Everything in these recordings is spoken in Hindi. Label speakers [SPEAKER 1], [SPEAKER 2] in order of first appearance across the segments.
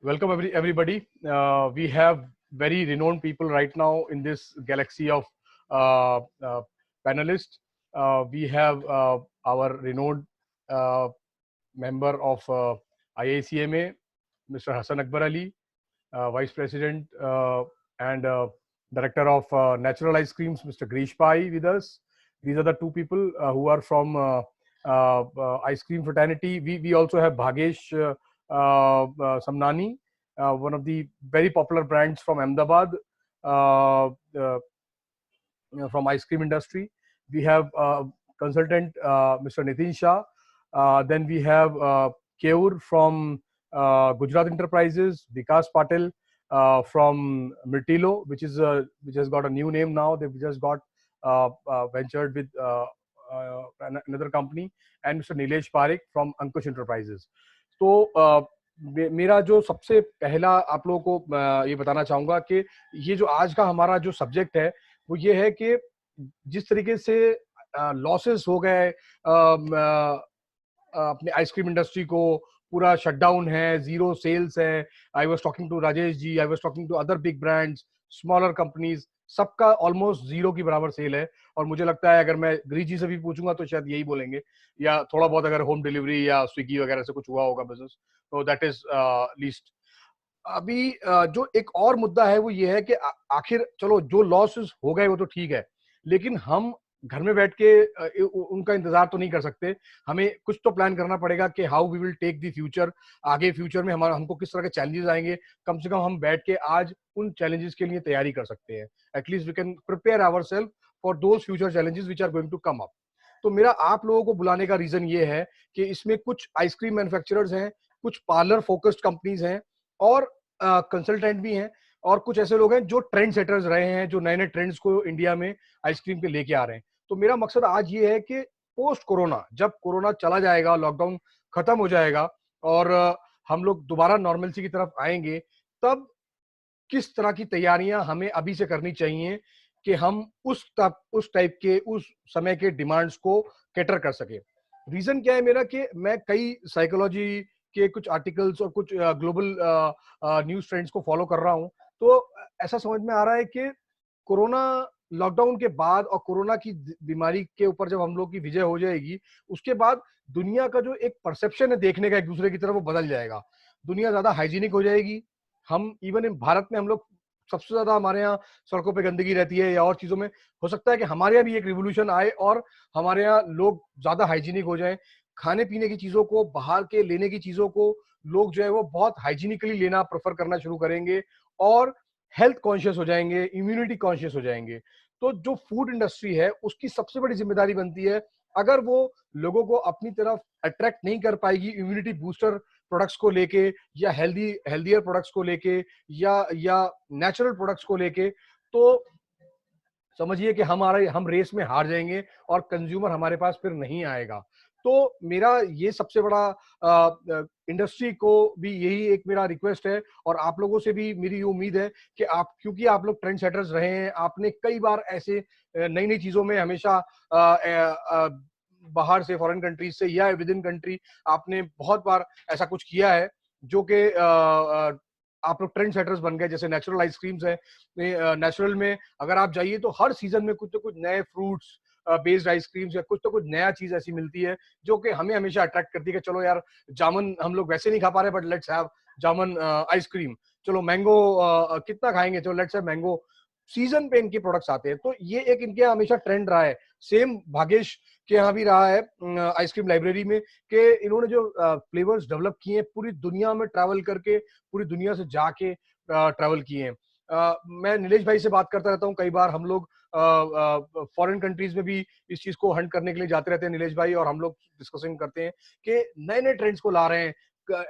[SPEAKER 1] Welcome everybody. We have very renowned people right now in this galaxy of uh, uh, panelists. We have our renowned uh, member of IACMA, Mr. Hassan Akbar Ali, Vice President and Director of Natural Ice Creams, Mr. Grish Pai, with us. These are the two people who are from ice cream fraternity. We also have Bhagesh Samnani, one of the very popular brands from Ahmedabad, from ice cream industry. We have consultant Mr. Nitin Shah. Then we have Keur from Gujarat Enterprises, Vikas Patel from Mirtilo, which has got a new name now. They've just got ventured with another company, and Mr. Nilesh Parekh from Ankush Enterprises. तो मेरा जो सबसे पहला आप लोगों को ये बताना चाहूंगा कि ये जो आज का हमारा जो सब्जेक्ट है वो ये है कि जिस तरीके से लॉसेस हो गए अपने आइसक्रीम इंडस्ट्री को, पूरा शटडाउन है, जीरो सेल्स है. I was talking to Rajesh ji, I was talking to other big brands, smaller companies, सबका ऑलमोस्ट जीरो की बराबर सेल है. और मुझे लगता है अगर मैं गिरीश जी से भी पूछूंगा तो शायद यही बोलेंगे, या थोड़ा बहुत अगर होम डिलीवरी या स्विगी वगैरह से कुछ हुआ होगा बिजनेस, तो दैट इज लीस्ट. अभी जो एक और मुद्दा है वो ये है कि आखिर चलो जो लॉसेस हो गए वो तो ठीक है, लेकिन हम घर में बैठ के उनका इंतजार तो नहीं कर सकते. हमें कुछ तो प्लान करना पड़ेगा कि how we will take the future. आगे फ्यूचर में हमारा हमको किस तरह के चैलेंजेस आएंगे, कम से कम हम बैठ के आज उन चैलेंजेस के लिए तैयारी कर सकते हैं. At least we can prepare ourselves for those future challenges which are going to come up. तो मेरा आप लोगों को बुलाने का रीजन ये है कि इसमें कुछ आइसक्रीम मैन्युफैक्चरर्स हैं, कुछ पार्लर फोकस्ड कंपनीज हैं, और कंसल्टेंट भी हैं, और कुछ ऐसे लोग हैं जो ट्रेंड सेटर्स रहे हैं, जो नए नए ट्रेंड्स को इंडिया में आइसक्रीम पे लेके आ रहे हैं. तो मेरा मकसद आज ये है कि पोस्ट कोरोना, जब कोरोना चला जाएगा, लॉकडाउन खत्म हो जाएगा और हम लोग दोबारा नॉर्मलसी की तरफ आएंगे, तब किस तरह की तैयारियां हमें अभी से करनी चाहिए कि हम उस टाइप के उस समय के डिमांड्स को कैटर कर सके. रीजन क्या है मेरा कि मैं कई साइकोलॉजी के कुछ आर्टिकल्स और कुछ ग्लोबल न्यूज ट्रेंड्स को फॉलो कर रहा हूं. तो ऐसा समझ में आ रहा है कि कोरोना लॉकडाउन के बाद और कोरोना की बीमारी के ऊपर जब हम लोग की विजय हो जाएगी, उसके बाद दुनिया का जो एक परसेप्शन है देखने का एक दूसरे की तरफ, वो बदल जाएगा. दुनिया ज्यादा हाइजीनिक हो जाएगी. हम इवन इन भारत में हम लोग सबसे ज्यादा, हमारे यहाँ सड़कों पे गंदगी रहती है या और चीजों में, हो सकता है कि हमारे यहाँ भी एक रिवोल्यूशन आए और हमारे यहाँ लोग ज्यादा हाइजीनिक हो जाएं. खाने पीने की चीजों को, बाहर के लेने की चीजों को लोग जो है वो बहुत हाइजीनिकली लेना प्रेफर करना शुरू करेंगे और हेल्थ कॉन्शियस हो जाएंगे, इम्यूनिटी कॉन्शियस हो जाएंगे. तो जो फूड इंडस्ट्री है उसकी सबसे बड़ी जिम्मेदारी बनती है, अगर वो लोगों को अपनी तरफ अट्रैक्ट नहीं कर पाएगी इम्यूनिटी बूस्टर प्रोडक्ट्स को लेके, या हेल्दियर प्रोडक्ट्स को लेके, या नेचुरल प्रोडक्ट्स को लेके, तो समझिए कि हम रेस में हार जाएंगे और कंज्यूमर हमारे पास फिर नहीं आएगा. तो मेरा ये सबसे बड़ा इंडस्ट्री को भी यही एक मेरा रिक्वेस्ट है, और आप लोगों से भी मेरी ये उम्मीद है कि आप, क्योंकि आप लोग ट्रेंड सेटर्स रहे हैं, आपने कई बार ऐसे नई नई चीजों में हमेशा बाहर से, फॉरेन कंट्रीज से या विद इन कंट्री, आपने बहुत बार ऐसा कुछ किया है जो कि आप लोग ट्रेंड सेटर्स बन गए. जैसे नेचुरल आइसक्रीम्स है, नेचुरल में अगर आप जाइए तो हर सीजन में कुछ तो कुछ नए फ्रूट्स बेस्ड आइसक्रीम्स या कुछ तो कुछ नया चीज ऐसी मिलती है जो कि हमें हमेशा अट्रैक्ट करती है कि चलो यार, जामुन हम लोग वैसे नहीं खा पा रहे, but let's have jamun ice cream. चलो मैंगो कितना खाएंगे, चलो लेट्स हैव मैंगो. सीजन पे इनके प्रोडक्ट्स आते हैं, तो ये एक इनके यहाँ हमेशा ट्रेंड रहा है. सेम भागेश के यहाँ भी रहा है आइसक्रीम लाइब्रेरी में, कि इन्होंने जो फ्लेवर्स डेवलप किए हैं, पूरी दुनिया में ट्रैवल करके, पूरी दुनिया से जाके ट्रैवल किए हैं. मैं नीलेश भाई से बात करता रहता हूँ, कई बार हम लोग फॉरेन कंट्रीज में भी इस चीज को हंट करने के लिए जाते रहते हैं नीलेश भाई, और हम लोग डिस्कसिंग करते हैं कि नए नए ट्रेंड्स को ला रहे हैं,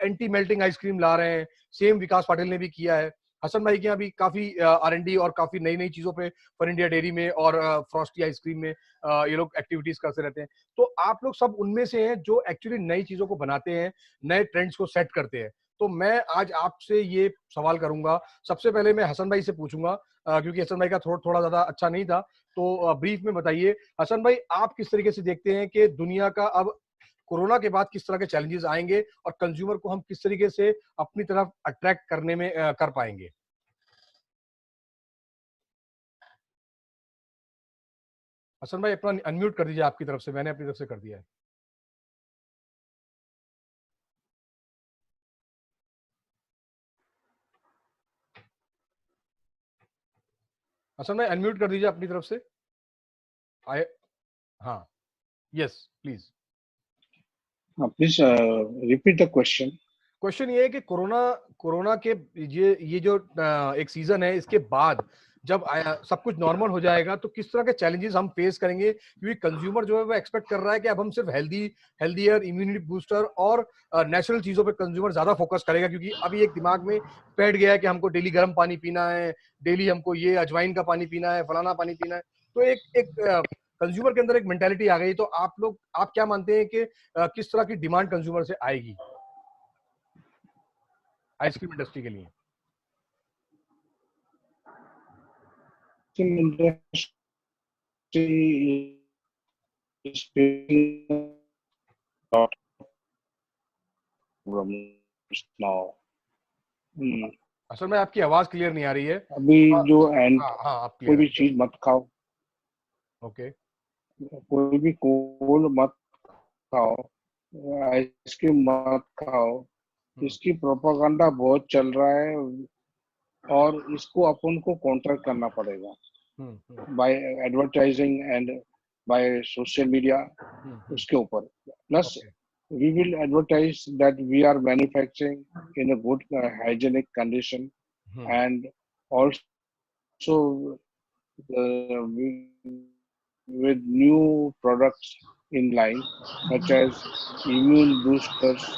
[SPEAKER 1] एंटी मेल्टिंग आइसक्रीम ला रहे हैं. सेम विकास पाटिल ने भी किया है. हसन भाई के यहाँ भी काफी R&D और काफी नई नई चीजों पे फन इंडिया डेयरी में और फ्रॉस्टी आइसक्रीम में ये लोग एक्टिविटीज करते रहते हैं. तो आप लोग सब उनमें से हैं जो एक्चुअली नई चीजों को बनाते हैं, नए ट्रेंड्स को सेट करते हैं. तो मैं आज आपसे ये सवाल करूंगा. सबसे पहले मैं हसन भाई से पूछूंगा, क्योंकि हसन भाई का थोड़ा ज्यादा अच्छा नहीं था, तो ब्रीफ में बताइए हसन भाई, आप किस तरीके से देखते हैं कि दुनिया का अब कोरोना के बाद किस तरह के चैलेंजेस आएंगे और कंज्यूमर को हम किस तरीके से अपनी तरफ अट्रैक्ट करने में कर पाएंगे। हसन भाई अपना अनम्यूट कर दीजिए आपकी तरफ से, मैंने अपनी तरफ से कर दिया है। हसन भाई अनम्यूट कर दीजिए अपनी तरफ से। आए, हाँ, yes please.
[SPEAKER 2] Please repeat the question.
[SPEAKER 1] Question ये है कि कोरोना कोरोना के ये जो एक सीजन है, इसके बाद जब सब कुछ नॉर्मल हो जाएगा तो किस तरह के चैलेंजेस हम फेस करेंगे, क्योंकि कंज्यूमर जो है वो एक्सपेक्ट कर रहा है कि अब हम सिर्फ हेल्दियर इम्यूनिटी बूस्टर और नेचुरल चीजों पे कंज्यूमर ज्यादा फोकस करेगा, क्योंकि अभी एक दिमाग में बैठ गया है कि हमको डेली गर्म पानी पीना है, डेली हमको ये अजवाइन का पानी पीना है, फलाना पानी पीना है। तो एक एक कंज्यूमर के अंदर एक मेंटेलिटी आ गई। तो आप क्या मानते हैं कि किस तरह की डिमांड कंज्यूमर से आएगी आइसक्रीम इंडस्ट्री के लिए?
[SPEAKER 2] Industry is facing a lot of problems now.
[SPEAKER 1] असल में आपकी आवाज क्लियर नहीं आ रही है
[SPEAKER 2] अभी जो एंड
[SPEAKER 1] हाँ आप
[SPEAKER 2] कोई भी चीज मत खाओ,
[SPEAKER 1] ओके,
[SPEAKER 2] कोई भी कोल्ड मत खाओ, आइसक्रीम मत खाओ। इसकी प्रोपागेंडा बहुत चल रहा है और इसको अपन को काउंटर करना पड़ेगा by advertising and by social media. उसके ऊपर plus we will advertise that we are manufacturing in a good hygienic condition and also with new products in line such as immune boosters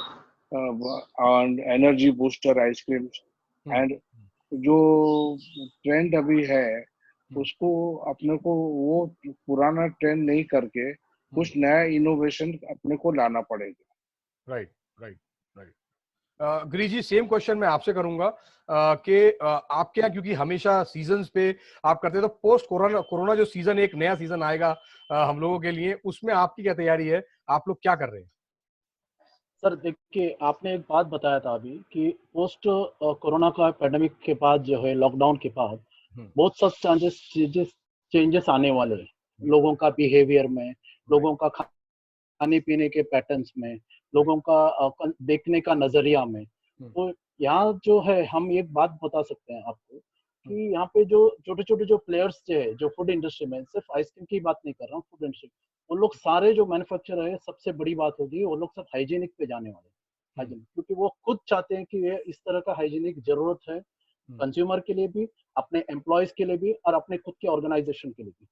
[SPEAKER 2] and energy booster ice creams and जो ट्रेंड अभी है उसको अपने को वो पुराना ट्रेंड नहीं करके कुछ नया इनोवेशन अपने को लाना पड़ेगा।
[SPEAKER 1] Right right right. Girish ji same question मैं आपसे करूंगा कि आप क्या, क्योंकि हमेशा सीजन्स पे आप करते हैं, तो पोस्ट कोरोना जो सीजन, एक नया सीजन आएगा हम लोगों के लिए, उसमें आपकी क्या तैयारी है, आप लोग क्या कर रहे हैं?
[SPEAKER 3] सर देखिए, आपने एक बात बताया था अभी कि पोस्ट कोरोना का पैंडेमिक के बाद जो है, लॉकडाउन के बाद बहुत सब चेंजेस आने वाले हैं, लोगों का बिहेवियर में, लोगों का खाने पीने के पैटर्न्स में, लोगों का देखने का नजरिया में। तो यहाँ जो है हम एक बात बता सकते हैं आपको कि यहाँ पे जो छोटे छोटे जो प्लेयर्स जो फूड इंडस्ट्री में, सिर्फ आइसक्रीम की बात नहीं कर रहा हूँ, फूड इंडस्ट्री, वो लोग सारे जो मैन्युफैक्चरर है, सबसे बड़ी बात होगी वो लोग सब हाइजीनिक पे जाने वाले, हाइजीनिक, क्योंकि वो खुद चाहते हैं कि ये इस तरह का हाइजीनिक जरूरत है कंज्यूमर के लिए भी, अपने एम्प्लॉयज के लिए भी और अपने खुद के ऑर्गेनाइजेशन के लिए भी।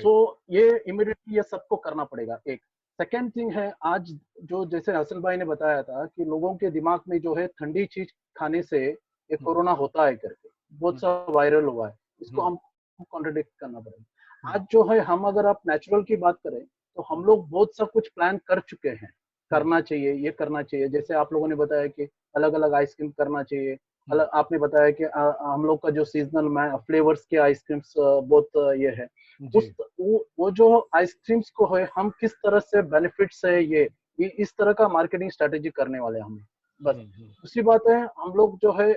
[SPEAKER 3] सो ये इमीडिएटली ये सबको करना पड़ेगा। एक सेकेंड थिंग है, आज जो जैसे हसन भाई ने बताया था कि लोगों के दिमाग में जो है ठंडी चीज खाने से ये कोरोना होता है करके बहुत सा वायरल हुआ है, इसको हम कॉन्ट्रडिक्ट करना पड़ेगा। आज जो है हम अगर आप नेचुरल की बात करें तो हम लोग बहुत सा कुछ प्लान कर चुके हैं, करना चाहिए, ये करना चाहिए। जैसे आप लोगों ने बताया कि अलग अलग आइसक्रीम करना चाहिए, अलग आपने बताया कि हम लोग का जो सीजनल फ्लेवर्स के आइसक्रीम्स बहुत ये है, वो जो आइसक्रीम्स को है हम किस तरह से बेनिफिट्स है ये इस तरह का मार्केटिंग स्ट्रेटेजी करने वाले हैं हम। बस दूसरी बात है, हम लोग जो है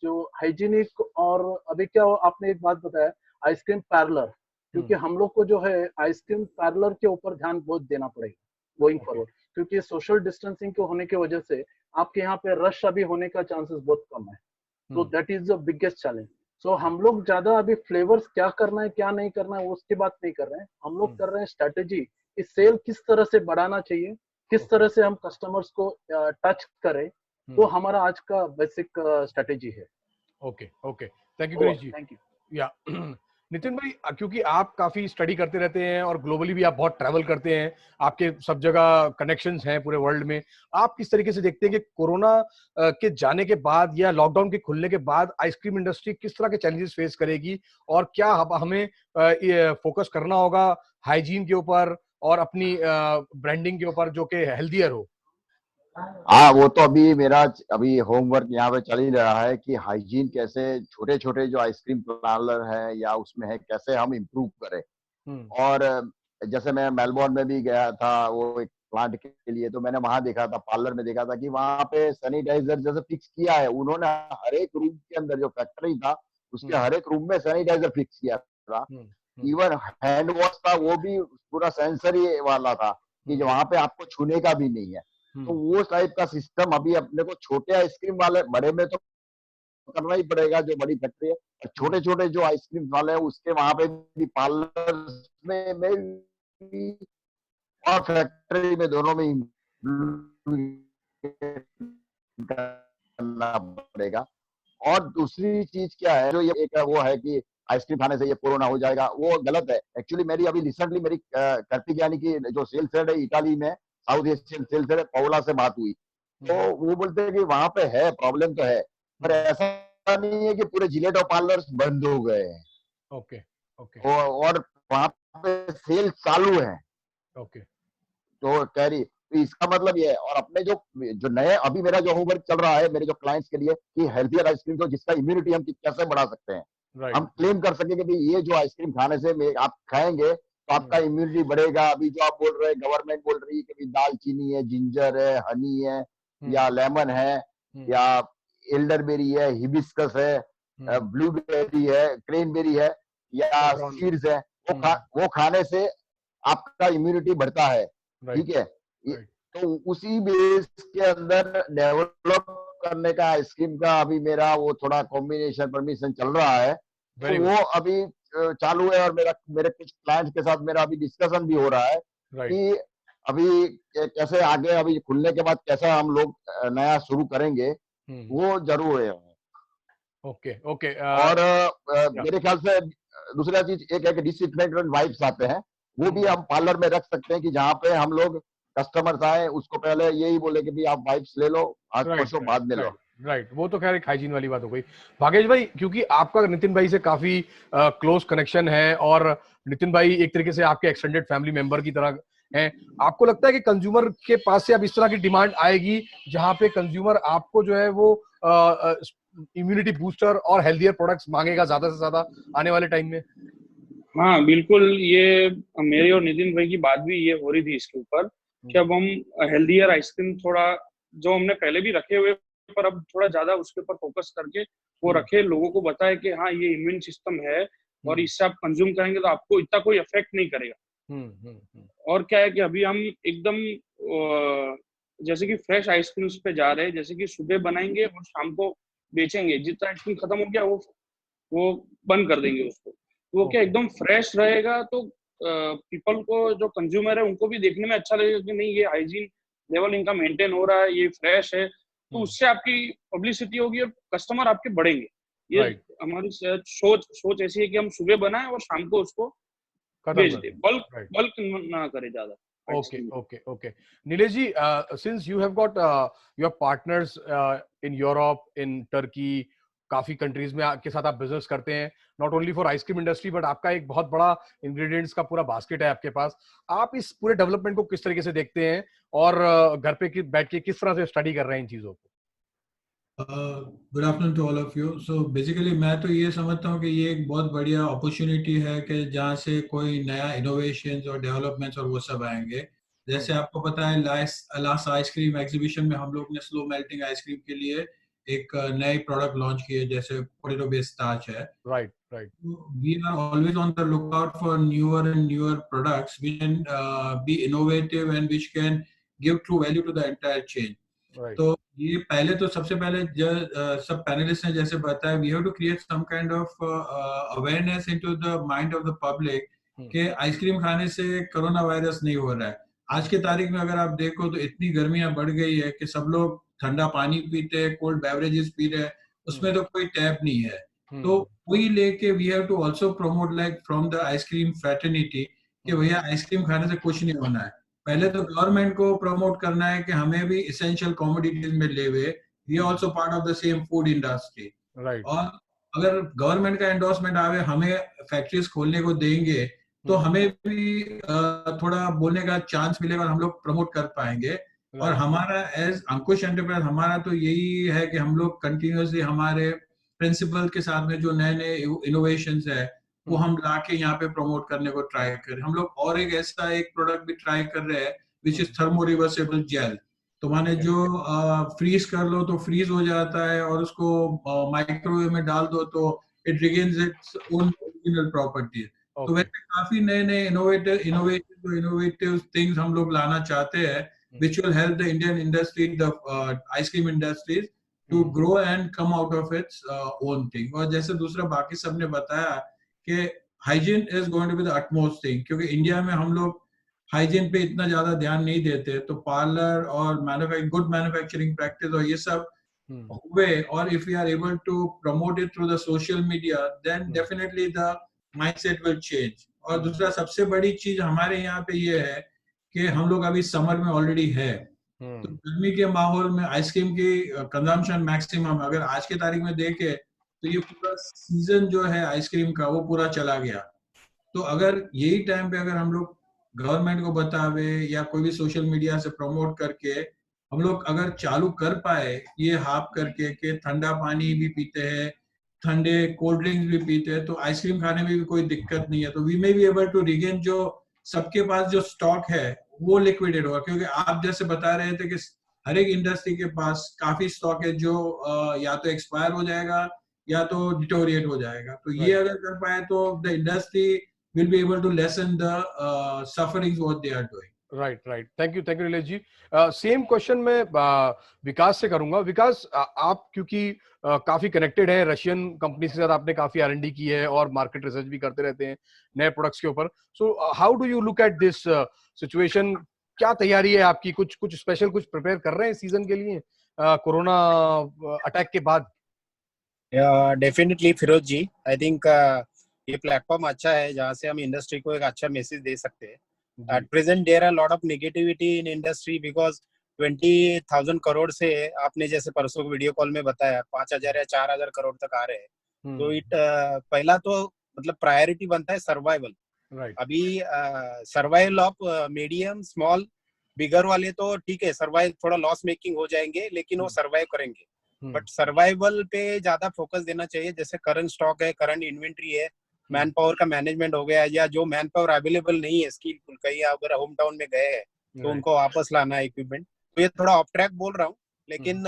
[SPEAKER 3] जो हाइजीनिक, और अभी क्या आपने एक बात बताया आइसक्रीम पार्लर, क्योंकि हम लोग को जो है आइसक्रीम पार्लर के ऊपर ध्यान बहुत देना पड़ेगा गोइंग फॉरवर्ड, क्योंकि सोशल डिस्टेंसिंग के होने की वजह से आपके यहाँ पे रश अभी होने का चांसेस बहुत कम है। तो that is the biggest challenge. So हम लोग ज्यादा अभी फ्लेवर्स क्या करना है क्या नहीं करना है उसकी बात नहीं कर रहे हैं, हम लोग कर रहे हैं स्ट्रेटेजी कि सेल किस तरह से बढ़ाना चाहिए, किस तरह से हम कस्टमर्स को टच करें। तो हमारा आज का बेसिक स्ट्रेटेजी है।
[SPEAKER 1] Okay okay, thank you Girish ji.
[SPEAKER 3] Thank you.
[SPEAKER 1] या नितिन भाई, क्योंकि आप काफी स्टडी करते रहते हैं और ग्लोबली भी आप बहुत ट्रैवल करते हैं, आपके सब जगह कनेक्शंस हैं पूरे वर्ल्ड में, आप किस तरीके से देखते हैं कि कोरोना के जाने के बाद या लॉकडाउन के खुलने के बाद आइसक्रीम इंडस्ट्री किस तरह के चैलेंजेस फेस करेगी, और क्या हमें फोकस करना होगा हाइजीन के ऊपर और अपनी ब्रांडिंग के ऊपर जो कि हेल्दियर हो?
[SPEAKER 4] हाँ, वो तो अभी होमवर्क यहाँ पे चल ही रहा है कि हाइजीन कैसे छोटे छोटे जो आइसक्रीम पार्लर है या उसमें है कैसे हम इम्प्रूव करें। और जैसे मैं मेलबोर्न में भी गया था, वो एक प्लांट के लिए, तो मैंने वहां देखा था, पार्लर में देखा था कि वहां पे सैनिटाइजर जैसे फिक्स किया है उन्होंने, हर एक रूम के अंदर जो फैक्ट्री था उसके हर एक रूम में सैनिटाइजर फिक्स किया था। इवन हैंड वॉश था वो भी पूरा सेंसरी वाला था कि वहां पे आपको छूने का भी नहीं है। तो वो टाइप का सिस्टम अभी अपने को छोटे आइसक्रीम वाले, बड़े में तो करना ही पड़ेगा जो बड़ी फैक्ट्री है, छोटे छोटे जो आइसक्रीम वाले हैं उसके वहां पे भी, पार्लर में भी और फैक्ट्री में, दोनों में करना पड़ेगा। और दूसरी चीज क्या है, जो ये एक वो है कि आइसक्रीम खाने से ये कोरोना हो जाएगा, वो गलत है। एक्चुअली मेरी अभी रिसेंटली मेरी कार्तिक यानी कि जो सेल्स हेड है इटाली में, साउथ एशियन सेल्स हेड पौला से बात हुई, तो वो बोलते हैं कि वहां पे है प्रॉब्लम तो है, पर ऐसा नहीं है कि पूरे जिलेट और पार्लर बंद हो गए हैं।
[SPEAKER 1] Okay okay.
[SPEAKER 4] और वहां पे सेल चालू है।
[SPEAKER 1] ओके।
[SPEAKER 4] तो कह रही, तो इसका मतलब ये है। और अपने जो जो नए अभी मेरा जो होमवर्क चल रहा है मेरे जो क्लाइंट्स के लिए कि हेल्थियर आइसक्रीम को जिसका इम्यूनिटी हम कैसे बढ़ा सकते हैं, हम क्लेम कर सकें कि ये जो आइसक्रीम खाने से आप खाएंगे तो आपका इम्यूनिटी बढ़ेगा। अभी जो आप बोल रहे हैं, गवर्नमेंट बोल रही है कि दालचीनी है, जिंजर है, हनी है, या लेमन है, या एल्डरबेरी है, हिबिस्कस है, ब्लूबेरी है, क्रेनबेरी है, या सीड्स है, वो खाने से आपका इम्यूनिटी बढ़ता है। ठीक है। तो उसी बेस के अंदर डेवलप करने का आइसक्रीम का अभी मेरा वो थोड़ा कॉम्बिनेशन परमिशन चल रहा है, तो वो अभी चालू है। और मेरे कुछ क्लाइंट्स के साथ मेरा अभी डिस्कशन भी हो रहा है कि अभी कैसे आगे, अभी खुलने के बाद कैसा हम लोग नया शुरू करेंगे, वो जरूर है।
[SPEAKER 1] Okay okay.
[SPEAKER 4] और मेरे ख्याल से दूसरा चीज एक है कि डिसइंफेक्टेंट वाइप्स आते हैं, वो भी हम पार्लर में रख सकते हैं कि जहाँ पे हम लोग कस्टमर्स आए उसको पहले यही बोले कि भाई आप वाइप्स ले लो, हाथ पोछो, बाद में लो।
[SPEAKER 1] राइट, वो तो खैर एक हाइजीन वाली बात हो गई। भागेश भाई, क्योंकि आपका नितिन भाई से काफी क्लोज कनेक्शन है और नितिन भाई एक तरीके से आपके एक्सटेंडेड फैमिली मेंबर की तरह हैं, आपको लगता है कि कंज्यूमर के पास से अब इस तरह की डिमांड आएगी जहां पे कंज्यूमर आपको जो है वो इम्यूनिटी बूस्टर और हेल्थियर प्रोडक्ट्स मांगेगा ज्यादा से ज्यादा आने वाले टाइम में?
[SPEAKER 2] हाँ बिल्कुल, ये मेरी और नितिन भाई की बात भी ये हो रही थी इसके ऊपर कि अब हम हेल्थियर आइसक्रीम थोड़ा, जो हमने पहले भी रखे हुए पर अब थोड़ा ज्यादा उसके ऊपर फोकस करके वो रखे, लोगों को बताए कि हाँ ये इम्यून सिस्टम है और इससे आप कंज्यूम करेंगे तो आपको इतना कोई इफेक्ट नहीं करेगा। और क्या है कि अभी हम एकदम जैसे कि फ्रेश आइसक्रीम्स पे जा रहे हैं, जैसे कि सुबह बनाएंगे और शाम को बेचेंगे, जितना आइसक्रीम खत्म हो गया वो बंद कर देंगे उसको, तो वो क्या एकदम फ्रेश रहेगा। तो पीपल को, जो कंज्यूमर है, उनको भी देखने में अच्छा लगेगा कि नहीं ये हाइजीन लेवल इनका मेंटेन हो रहा है, ये फ्रेश है, तो उससे आपकी पब्लिसिटी होगी और कस्टमर आपके बढ़ेंगे। ये हमारी सोच ऐसी है कि हम सुबह बनाएं और शाम को उसको बेच दें, बल्क ना करें ज्यादा।
[SPEAKER 1] Okay. Nilesh ji, since you have got your partners in Europe, in Turkey, काफी कंट्रीज में के साथ आप बिजनेस करते हैं, not only for ice cream industry but आपका एक बहुत बड़ा इंग्रेडिएंट्स का पूरा बास्केट है आपके पास। आप इस पूरे डेवलपमेंट को किस तरीके से देखते हैं और घर पे बैठ के किस तरह से स्टडी कर रहे हैं इन चीजों को?
[SPEAKER 5] Good afternoon to all of you. So basically मैं तो ये समझता हूँ कि ये एक बहुत बढ़िया अपॉर्चुनिटी है कि जहाँ से कोई नया इनोवेशन और डेवलपमेंट्स और वो सब आएंगे। जैसे आपको पता है लास्ट आइसक्रीम एग्जीबिशन में हम लोग ने स्लो मेल्टिंग आइसक्रीम के लिए एक नए प्रोडक्ट लॉन्च किए, जैसे पोटैटो बेस्ड स्टार्च है।
[SPEAKER 1] Right.
[SPEAKER 5] We are always on the lookout for newer and newer products which can be innovative and which can give true value to the entire chain. तो ये पहले तो सबसे पहले सब पैनलिस्ट ने जैसे बताया, we have to create some kind of awareness into the mind of the public कि आइसक्रीम खाने से कोरोना वायरस नहीं हो रहा है। आज के तारीख में अगर आप देखो तो इतनी गर्मियां बढ़ गई है कि सब लोग ठंडा पानी पीते हैं, कोल्ड बेवरेजेस पी रहे हैं, उसमें तो कोई टैप नहीं है। तो वही लेके we have to also promote like from the ice cream fraternity कि भैया आइसक्रीम खाने से कुछ नहीं होना है। पहले तो गवर्नमेंट को प्रमोट करना है कि हमें भी एसेंशियल कमोडिटीज में लेवे, we are also part of the same food industry. और अगर गवर्नमेंट का एंडोर्समेंट आवे, हमें फैक्ट्रीज खोलने को देंगे तो हमें भी थोड़ा बोलने का चांस मिलेगा और हम लोग प्रमोट कर पाएंगे। और हमारा एज अंकुश एंटरप्राइज हमारा तो यही है कि हम लोग कंटिन्यूअसली हमारे प्रिंसिपल के साथ में जो नए नए इनोवेशंस है वो हम लाके यहाँ पे प्रमोट करने को ट्राई करें। हम लोग और एक ऐसा एक प्रोडक्ट भी ट्राई कर रहे हैं which is thermoreversible gel. तो माने जो फ्रीज कर लो तो फ्रीज हो जाता है, और उसको माइक्रोवेव में डाल दो तो it regains its own original properties. तो वैसे काफी नए नए इनोवेटिव थिंग्स हम लोग लाना चाहते हैं, which will help the Indian industry, the ice cream industries to grow and come out of its own thing. और जैसे दूसरा बाकी सबने बताया कि hygiene is going to be the utmost thing, क्योंकि इंडिया में हम लोग हाइजीन पे इतना ज्यादा ध्यान नहीं देते, तो पार्लर और गुड मैन्युफैक्चरिंग प्रैक्टिस और ये सब हुए, और if we are able to promote it through the social media, then definitely the mindset will change. और दूसरा सबसे बड़ी चीज हमारे यहाँ पे ये है कि हम लोग अभी समर में ऑलरेडी है, तो गर्मी के माहौल में आइसक्रीम की कंजम्पशन मैक्सिमम, अगर आज के तारीख में देखे तो ये पूरा सीजन जो है आइसक्रीम का वो पूरा चला गया। तो अगर यही टाइम पे अगर हम लोग गवर्नमेंट को बतावे या कोई भी सोशल मीडिया से प्रमोट करके हम लोग अगर चालू कर पाए ये हाफ करके कि ठंडा पानी भी पीते हैं, ठंडे कोल्ड ड्रिंक्स भी पीते हैं, तो आइसक्रीम खाने में भी कोई दिक्कत नहीं है, तो we may be able to regain जो सबके पास जो स्टॉक है वो लिक्विडेट होगा। क्योंकि आप जैसे बता रहे थे कि हर एक इंडस्ट्री के पास काफी स्टॉक है जो या तो एक्सपायर हो जाएगा या तो डिटोरिएट हो जाएगा। तो ये अगर कर पाए तो the industry will be able to lessen the sufferings what they are doing.
[SPEAKER 1] Right. Thank you Nilesh ji. Same question मैं विकास से करूंगा। विकास, आप क्योंकि काफी कनेक्टेड है रशियन कंपनी के साथ, आपने काफी R&D की है और मार्केट रिसर्च भी करते रहते हैं नए प्रोडक्ट्स के ऊपर। So how do you look at this situation? क्या तैयारी है आपकी? कुछ स्पेशल कुछ प्रिपेयर कर रहे हैं सीजन के लिए कोरोना अटैक के बाद?
[SPEAKER 6] Definitely Firoz ji, I think ये प्लेटफॉर्म अच्छा है जहाँ से हम इंडस्ट्री को एक अच्छा मैसेज दे सकते हैं। At present there are lot of negativity in industry because 20,000 crore से आपने जैसे परसों वीडियो कॉल में बताया 5,000 या 4,000 करोड़ तक आ रहे हैं। तो पहला तो मतलब प्रायोरिटी बनता है सर्वाइवल। अभी सर्वाइवल ऑफ मीडियम स्मॉल बिगर वाले तो ठीक है, सर्वाइव थोड़ा लॉस मेकिंग हो जाएंगे लेकिन वो सर्वाइव करेंगे। बट सर्वाइवल पे ज्यादा फोकस देना चाहिए। जैसे करंट स्टॉक है, करंट इन्वेंट्री है, मैन पावर का मैनेजमेंट हो गया, या जो मैन पावर अवेलेबल नहीं है स्किलफुल, कहीं अगर होम टाउन में गए हैं तो उनको वापस लाना है इक्विपमेंट। तो ये थोड़ा ऑफ ट्रैक बोल रहा हूँ, लेकिन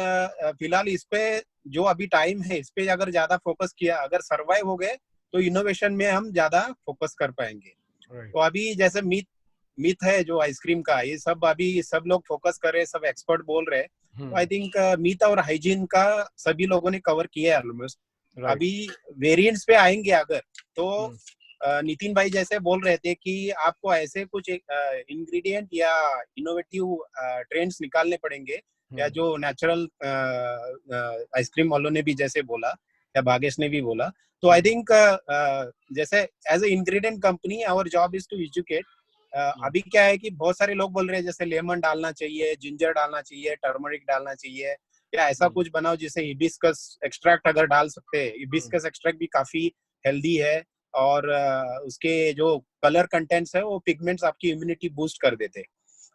[SPEAKER 6] फिलहाल इस पे जो अभी टाइम है इस पे अगर ज्यादा फोकस किया, अगर सर्वाइव हो गए तो इनोवेशन में हम ज्यादा फोकस कर पाएंगे। तो अभी जैसे मिथ है जो आइसक्रीम का, ये सब अभी सब लोग फोकस कर रहे हैं, सब एक्सपर्ट बोल रहे हैं। तो आई थिंक मिथ और हाइजीन का सभी लोगों ने कवर किया है ऑलमोस्ट। अभी वेरिएंट्स पे आएंगे अगर तो नितिन भाई जैसे बोल रहे थे कि आपको ऐसे कुछ इंग्रेडिएंट या इनोवेटिव ट्रेंड्स निकालने पड़ेंगे, या जो नेचुरल आइसक्रीम वालों ने भी जैसे बोला या भागेश ने भी बोला। तो आई थिंक जैसे as a ingredient company our job is to educate. अभी क्या है कि बहुत सारे लोग बोल रहे हैं जैसे लेमन डालना चाहिए, जिंजर डालना चाहिए, टर्मरिक डालना चाहिए, या ऐसा कुछ बनाओ जिसे हिबिस्कस एक्सट्रैक्ट अगर डाल सकते हैं। हिबिस्कस एक्सट्रैक्ट भी काफी हेल्दी है और उसके जो कलर कंटेंट्स है वो पिगमेंट्स आपकी इम्यूनिटी बूस्ट कर देते हैं।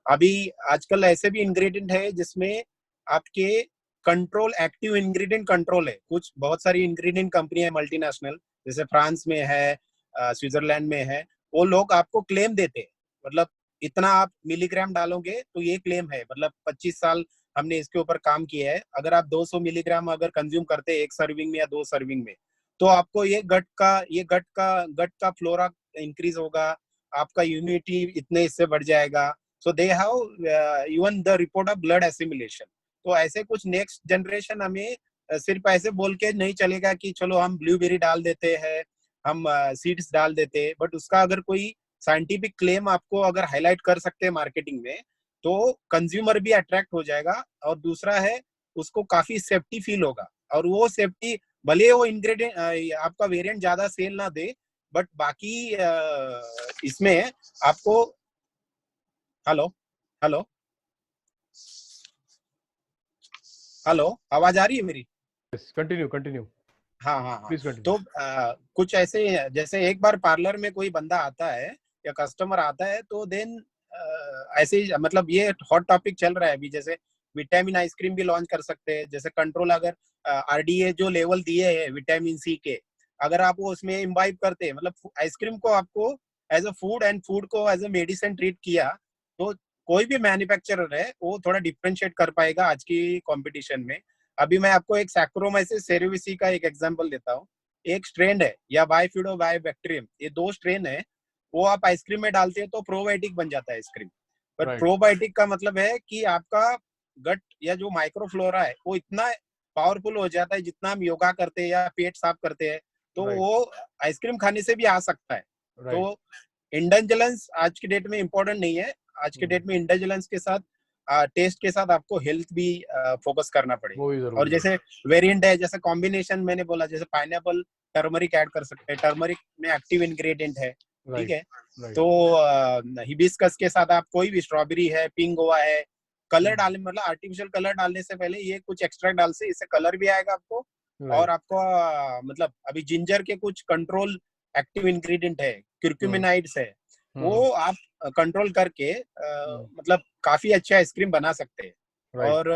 [SPEAKER 6] अभी आजकल ऐसे भी इंग्रेडिएंट है जिसमें आपके कंट्रोल, एक्टिव इंग्रेडिएंट कंट्रोल है। कुछ बहुत सारी इंग्रेडिएंट कंपनी है मल्टीनेशनल, जैसे फ्रांस में है, स्विट्जरलैंड में है, वो लोग आपको क्लेम देते हैं, मतलब इतना आप मिलीग्राम डालोगे तो ये क्लेम है, मतलब 25 साल हमने इसके ऊपर काम किया है। अगर आप 200 मिलीग्राम अगर कंज्यूम करते हैं एक सर्विंग में या 2 सर्विंग में, तो आपको ये गट का फ्लोरा इंक्रीज होगा, आपका इम्यूनिटी इतने इससे बढ़ जाएगा। So they have even the report of blood assimilation. तो ऐसे कुछ नेक्स्ट जनरेशन हमें सिर्फ ऐसे बोल के नहीं चलेगा कि चलो हम ब्लूबेरी डाल देते हैं, हम सीड्स डाल देते हैं, बट उसका अगर कोई साइंटिफिक क्लेम आपको अगर हाईलाइट कर सकते हैं मार्केटिंग में तो कंज्यूमर भी अट्रैक्ट हो जाएगा। और दूसरा है उसको काफी सेफ्टी फील होगा, और वो सेफ्टी भले वो इंग्रेडिएंट आपका वेरिएंट ज्यादा सेल ना दे, बट बाकी इसमें आपको हेलो आवाज आ रही है मेरी?
[SPEAKER 1] कंटिन्यू।
[SPEAKER 6] हाँ। तो कुछ ऐसे जैसे एक बार पार्लर में कोई बंदा आता है या कस्टमर आता है तो देन ऐसे मतलब ये हॉट टॉपिक चल रहा है अभी, जैसे विटामिन आइसक्रीम भी लॉन्च कर सकते हैं। जैसे कंट्रोल अगर RDA जो लेवल दिए हैं विटामिन C के, अगर आप वो उसमें इम्बाइब करते हैं, मतलब आइसक्रीम को आपको as a food and food को एज अ मेडिसिन ट्रीट किया, तो कोई भी मैन्युफैक्चरर है वो थोड़ा डिफरेंशिएट कर पाएगा आज की कंपटीशन में। अभी मैं आपको एक सैक्रोमाइसिस सेरेविसी का एक एग्जांपल देता हूँ। एक स्ट्रेन है या बाइफिडो बाइबैक्टीरियम, ये 2 स्ट्रेन है, वो आप आइसक्रीम में डालते हैं तो प्रोबायोटिक बन जाता है आइसक्रीम। पर प्रोबायोटिक का मतलब है कि आपका गट या जो माइक्रोफ्लोरा है वो इतना पावरफुल हो जाता है, जितना हम योगा करते हैं या पेट साफ करते हैं तो वो आइसक्रीम खाने से भी आ सकता है। तो इंडल्जेंस आज की डेट में इम्पोर्टेंट नहीं है। आज के डेट में इंडल्जेंस के साथ टेस्ट के साथ आपको हेल्थ भी फोकस करना पड़ेगा। और जैसे वेरिएंट है, जैसे कॉम्बिनेशन मैंने बोला, जैसे पाइनएप्पल टर्मरिक ऐड कर सकते हैं, टर्मरिक में एक्टिव इंग्रेडिएंट है, ठीक है। तो हिबिस्कस के साथ आप कोई भी, स्ट्रॉबेरी है, पिंक गोवा है, कलर डालने, मतलब आर्टिफिशियल कलर डालने से पहले ये कुछ एक्सट्रैक्ट डाल से, इससे कलर भी आएगा आपको और आपको मतलब अभी जिंजर के कुछ कंट्रोल एक्टिव इंग्रेडिएंट है, क्यूरक्यूमिनाइड्स है, वो आप कंट्रोल करके मतलब काफी अच्छा आइसक्रीम बना सकते हैं। और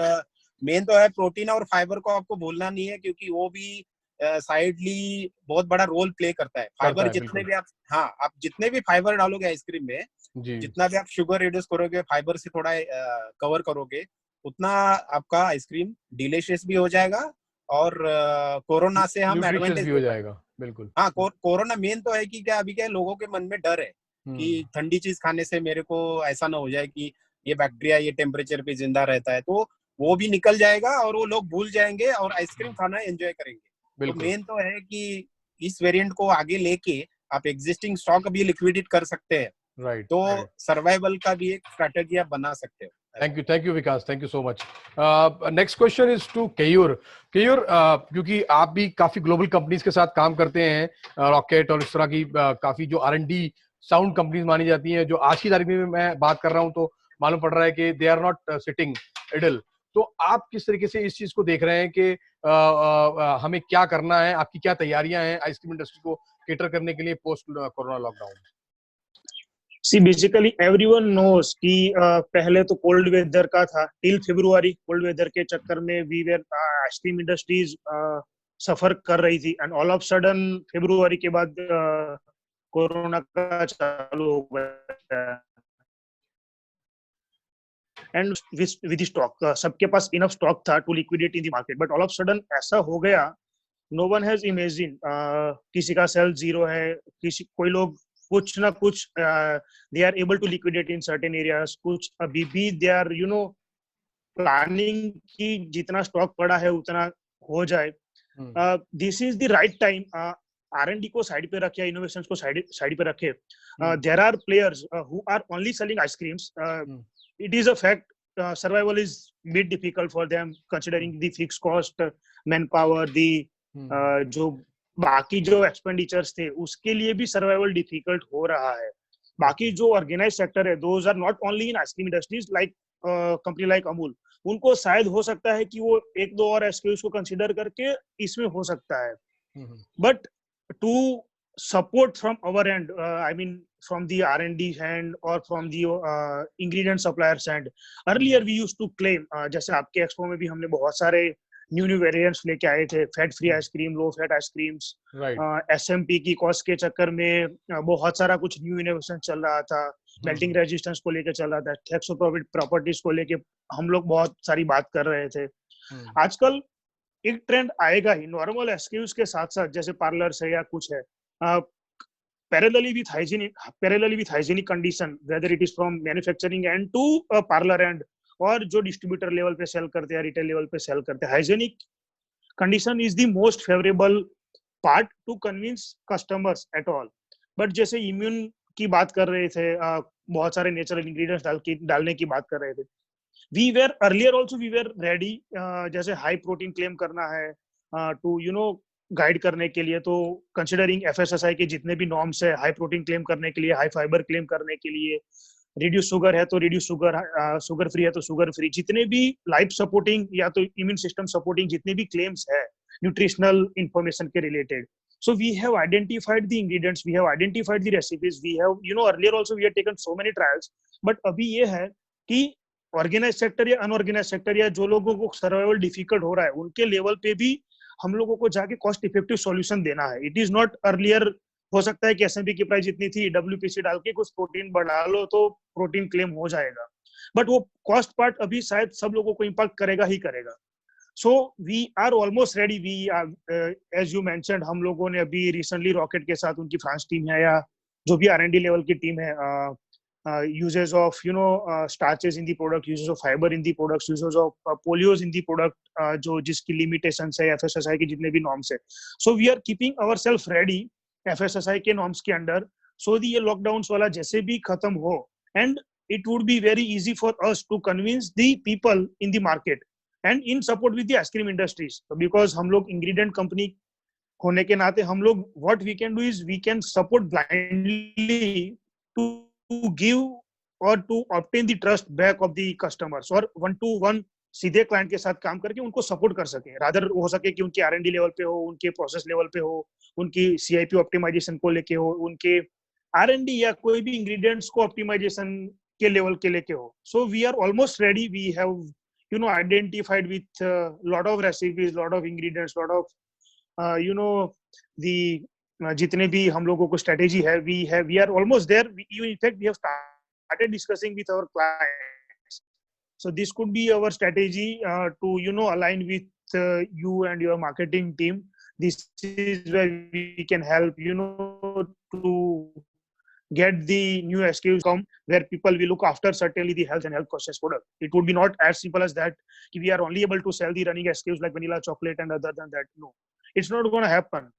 [SPEAKER 6] मेन तो है प्रोटीन और फाइबर को आपको भूलना नहीं है, क्योंकि वो भी साइडली बहुत बड़ा रोल प्ले करता है। फाइबर जितने भी आप जितने भी फाइबर डालोगे आइसक्रीम में, जितना भी आप शुगर रिड्यूस करोगे, फाइबर से थोड़ा कवर करोगे, उतना आपका आइसक्रीम डिलीशियस भी हो जाएगा और कोरोना से हम एडवांटेज
[SPEAKER 1] भी हो जाएगा। बिल्कुल।
[SPEAKER 6] हाँ, कोरोना मेन तो है कि क्या अभी क्या लोगों के मन में डर है कि ठंडी चीज खाने से मेरे को ऐसा ना हो जाए कि ये बैक्टीरिया ये टेम्परेचर पे जिंदा रहता है, तो वो भी निकल जाएगा और वो लोग भूल जाएंगे और आइसक्रीम खाना एंजॉय करेंगे। तो मेन तो है कि इस वेरिएंट को आगे लेके आप एग्जिस्टिंग स्टॉक भी लिक्विडेट कर सकते हैं। तो सर्वाइवल का भी एक स्ट्रेटेजी आप बना सकते हो।
[SPEAKER 1] Thank you Vikas, thank you so much. Next question is to Keyur. क्योंकि आप भी काफी ग्लोबल कंपनीज के साथ काम करते हैं, रॉकेट और इस तरह की काफी जो R&D साउंड कंपनीज मानी जाती हैं, जो आज की तारीख में मैं बात कर रहा हूं तो मालूम पड़ रहा है कि they are not sitting idle. तो आप किस तरीके से इस चीज को देख रहे हैं कि हमें क्या करना है, आपकी क्या तैयारियां हैं आइसक्रीम इंडस्ट्री को केटर करने के लिए post corona lockdown?
[SPEAKER 7] See, basically everyone knows कि पहले तो कोल्ड वेदर का था टिल फरवरी। कोल्ड वेदर के चक्कर में वी वेर आइसक्रीम इंडस्ट्रीज सफर कर रही थी, एंड ऑल ऑफ सडन फरवरी के बाद कोरोना का चालू हो गया। एंड विद स्टॉक, सबके पास इनफ स्टॉक था to liquidate in the market, but all of sudden ऐसा हो गया, नो वन हैज इमेजिन। किसी का सेल जीरो है, कोई लोग कुछ ना कुछ they are able to liquidate in certain areas, कुछ अभी भी दे आर प्लानिंग कि जितना स्टॉक पड़ा है उतना हो जाए। This is the right time. R&D को साइड पे रखे, इनोवेशन को साइड पे रखे। There are players who are only selling ice creams. It is a fact survival is bit difficult for them considering the fix cost, manpower, the जो बाकी जो एक्सपेंडिचर्स थे उसके लिए भी सर्वाइवल डिफिकल्ट हो रहा है। बाकी जो ऑर्गेनाइज सेक्टर है, those are not only in ice cream industries, like company like Amul, उनको शायद हो सकता है कि वो एक दो और एसक्यूज को कंसीडर करके इसमें हो सकता है। But to support from our end, I mean from the R&D hand or from the ingredient suppliers hand, earlier we used to claim, जैसे आपके एक्सपो में भी हमने बहुत सारे न्यू वेरिएंट्स लेके आए थे, fat free ice cream, low fat ice creams, SMP की कॉस्ट के चक्कर में बहुत सारा कुछ न्यू इनोवेशन चल रहा था, मेल्टिंग रेजिस्टेंस को लेके चल रहा था, थेक्सोप्रोविड प्रॉपर्टीज को लेके हम लोग बहुत सारी बात कर रहे थे। आजकल एक ट्रेंड आएगा ही नॉर्मल एसक्यूज के साथ साथ, जैसे पार्लर्स है या कुछ है, parallelly with hygienic condition, whether it is from manufacturing end to parlor end, और जो डिस्ट्रीब्यूटर लेवल पे सेल करते हैं, रिटेल लेवल पे सेल करते हैं, hygienic condition is the most favourable part two convince customers at all. But जैसे इम्यून की बात कर रहे थे, बहुत सारे नेचुरल इंग्रेडिएंट्स डालने की बात कर रहे थे, we were earlier also we were ready. जैसे हाई प्रोटीन क्लेम करना है टू गाइड करने के लिए, तो कंसिडरिंग FSSAI के जितने भी नॉर्म्स है, हाई प्रोटीन क्लेम करने के लिए, हाई फाइबर क्लेम करने के लिए, रिड्यूस शुगर है तो रिड्यूस शुगर, शुगर फ्री है तो शुगर फ्री, जितने भी लाइफ सपोर्टिंग या तो इम्यून सिस्टम सपोर्टिंग जितने भी क्लेम्स है न्यूट्रिशनल इंफॉर्मेशन के related, so we have identified the ingredients, we have identified the recipes, we have earlier also we have taken so many trials, but अभी ये है कि ऑर्गेनाइज सेक्टर या अनऑर्गेनाइज सेक्टर या जो लोगों को सर्वाइवल डिफिकल्ट हो रहा है उनके लेवल पे भी हम लोगों को जाके कॉस्ट इफेक्टिव सॉल्यूशन देना है। इट इज नॉट अर्लियर, हो सकता है कि SMP की प्राइस इतनी थी, WPC डाल के कुछ प्रोटीन बढ़ा लो तो प्रोटीन क्लेम हो जाएगा, बट वो कॉस्ट पार्ट अभी शायद सब लोगों को इम्पैक्ट करेगा ही करेगा. So we are almost ready. We are, as you mentioned, हम लोगों ने अभी recently Rocket के साथ उनकी फ्रांस टीम है या जो भी R&D लेवल की टीम है, uses of starches in the product, uses of fiber in the products, uses of polyols in the product, जो जिसकी limitations है FSSAI के जितने भी norms है. So we are keeping ourselves ready FSSAI के norms के अंदर. So ये lockdowns वाला जैसे भी खत्म हो, and it would be very easy for us to convince the people in the market and in support with the ice cream industries, because हम लोग ingredient company होने के नाते हम लोग what we can do is we can support blindly to give or to obtain the trust back of the customers, और one to one सीधे क्लाइंट के साथ काम करके उनको सपोर्ट कर सके. रादर हो सके कि उनके R&D लेवल पे हो, उनके प्रोसेस लेवल पे हो, उनकी CIP ऑप्टिमाइजेशन को लेके हो, उनके R&D या कोई भी इंग्रेडिएंट्स को ऑप्टिमाइजेशन के लेवल के लेके हो. So we are almost ready. We have identified with lot of recipes, lot of ingredients, lot of the जितने भी हम लोगों को strategy है, we are almost there. In fact we have started discussing with our clients. So this could be our strategy to align with you and your marketing team. This is where we can help to get the new SKUs come where people will look after certainly the health and health conscious product. It would be not as simple as that. We are only able to sell the running SKUs like vanilla, chocolate, and other than that, no, it's not going to happen.